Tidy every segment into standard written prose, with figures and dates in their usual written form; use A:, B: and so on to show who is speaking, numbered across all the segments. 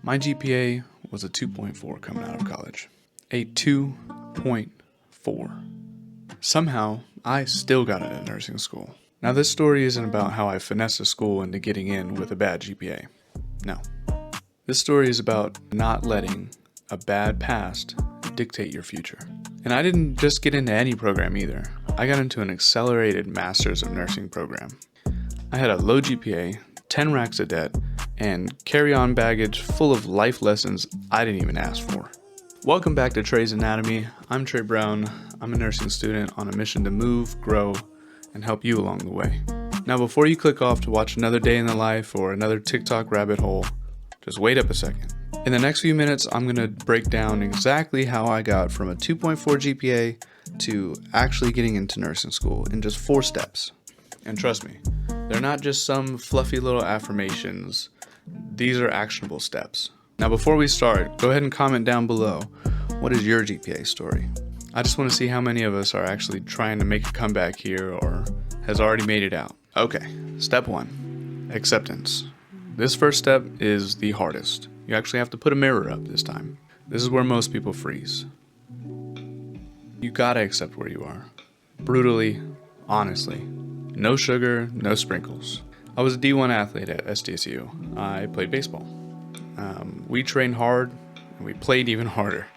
A: My GPA was a 2.4 coming out of college. A 2.4. Somehow, I still got into nursing school. Now, this story isn't about how I finessed a school into getting in with a bad GPA. No. This story is about not letting a bad past dictate your future. And I didn't just get into any program either. I got into an accelerated Master's of Nursing program. I had a low GPA, 10 racks of debt, and carry-on baggage full of life lessons I didn't even ask for. Welcome back to Tre's Anatomy. I'm Tre Brown. I'm a nursing student on a mission to move, grow, and help you along the way. Now, before you click off to watch another day in the life or another TikTok rabbit hole, just wait up a second. In the next few minutes, I'm going to break down exactly how I got from a 2.4 GPA to actually getting into nursing school in just 4 steps. And trust me, they're not just some fluffy little affirmations. These are actionable steps. Now, before we start, go ahead and comment down below. What is your GPA story? I just want to see how many of us are actually trying to make a comeback here or has already made it out. Okay, step 1, acceptance. This first step is the hardest. You actually have to put a mirror up this time. This is where most people freeze. You gotta accept where you are. Brutally, honestly. No sugar, no sprinkles. I was a D1 athlete at SDSU. I played baseball. We trained hard, and we played even harder.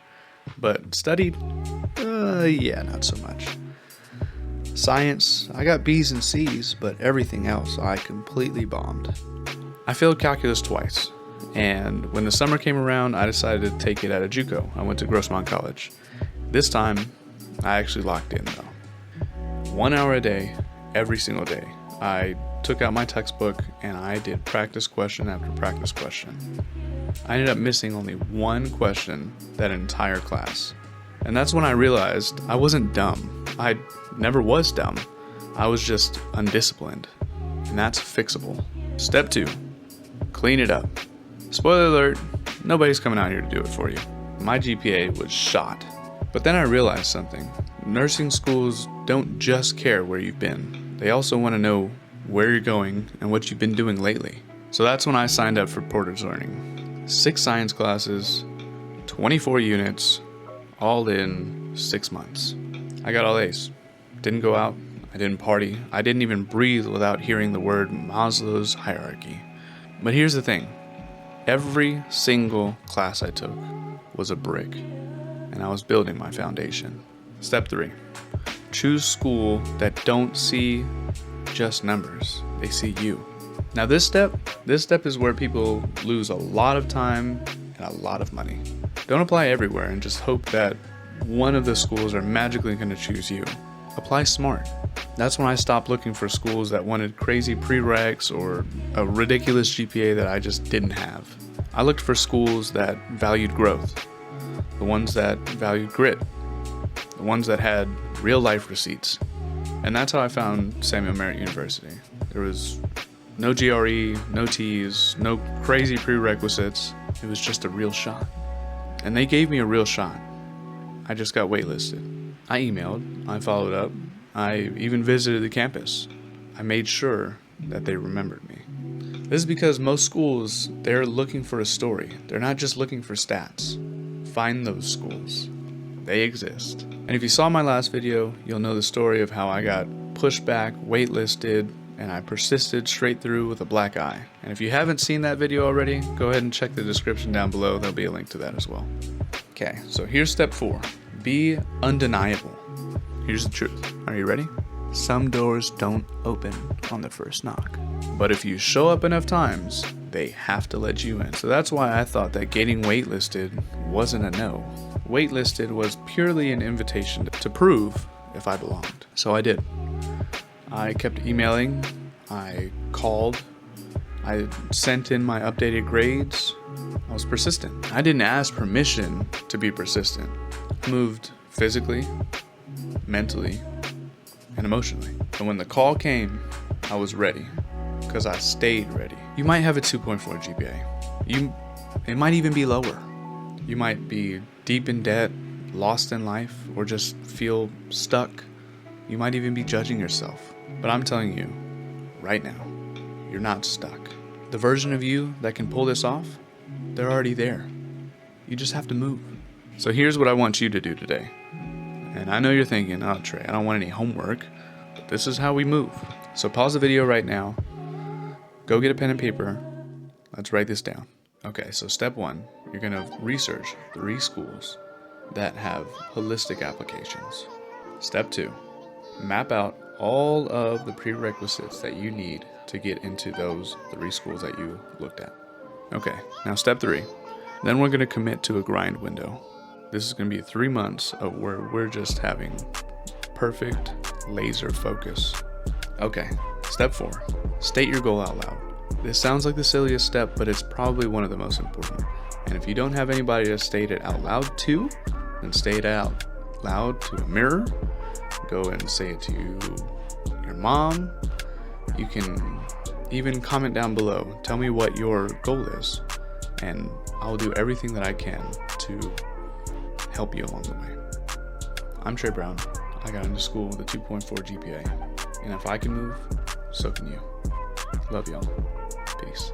A: But studied? Yeah, not so much. Science, I got B's and C's, but everything else I completely bombed. I failed calculus twice, and when the summer came around, I decided to take it at a JUCO. I went to Grossmont College. This time, I actually locked in though. 1 hour a day, every single day. I took out my textbook and I did practice question after practice question. I ended up missing only 1 question that entire class. And that's when I realized I wasn't dumb. I never was dumb. I was just undisciplined. And that's fixable. Step 2, clean it up. Spoiler alert, nobody's coming out here to do it for you. My GPA was shot. But then I realized something. Nursing schools don't just care where you've been. They also want to know where you're going and what you've been doing lately. So that's when I signed up for Porter's Learning. 6 science classes, 24 units, all in 6 months. I got all A's. Didn't go out, I didn't party, I didn't even breathe without hearing the word Maslow's hierarchy. But here's the thing. Every single class I took was a brick, and I was building my foundation. Step 3, choose school that don't see just numbers, they see you. Now this step is where people lose a lot of time and a lot of money. Don't apply everywhere and just hope that one of the schools are magically going to choose you. Apply smart. That's when I stopped looking for schools that wanted crazy prereqs or a ridiculous GPA that I just didn't have. I looked for schools that valued growth, the ones that valued grit, the ones that had real life receipts. And that's how I found Samuel Merritt University. There was no GRE, no T's, no crazy prerequisites. It was just a real shot. And they gave me a real shot. I just got waitlisted. I emailed, I followed up, I even visited the campus. I made sure that they remembered me. This is because most schools, they're looking for a story. They're not just looking for stats. Find those schools. They exist. And if you saw my last video, you'll know the story of how I got pushed back, waitlisted, and I persisted straight through with a black eye. And if you haven't seen that video already, go ahead and check the description down below. There'll be a link to that as well. Okay, so here's step 4. Be undeniable. Here's the truth. Are you ready? Some doors don't open on the first knock. But if you show up enough times, they have to let you in. So that's why I thought that getting waitlisted wasn't a no. Waitlisted was purely an invitation to prove if I belonged. So I did. I kept emailing, I called, I sent in my updated grades. I was persistent. I didn't ask permission to be persistent. I moved physically, mentally, and emotionally. And when the call came, I was ready, because I stayed ready. You might have a 2.4 GPA. It might even be lower. You might be deep in debt, lost in life, or just feel stuck. You might even be judging yourself. But I'm telling you, right now, you're not stuck. The version of you that can pull this off, They're already there. You just have to move. So here's what I want you to do today. And I know you're thinking, oh, Trey, I don't want any homework, but this is how we move. So pause the video right now. Go get a pen and paper. Let's write this down. Okay, so step 1, you're going to research 3 schools that have holistic applications. Step 2, map out all of the prerequisites that you need to get into those 3 schools that you looked at. Okay, now step 3, then we're going to commit to a grind window. This is going to be 3 months of where we're just having perfect laser focus. Okay, step 4, state your goal out loud. This sounds like the silliest step, but it's probably one of the most important. And if you don't have anybody to state it out loud to, then state it out loud to a mirror. Go and say it to your mom. You can even comment down below. Tell me what your goal is, and I'll do everything that I can to help you along the way. I'm Tre Brown. I got into school with a 2.4 GPA, and if I can move, so can you. Love y'all. Peace.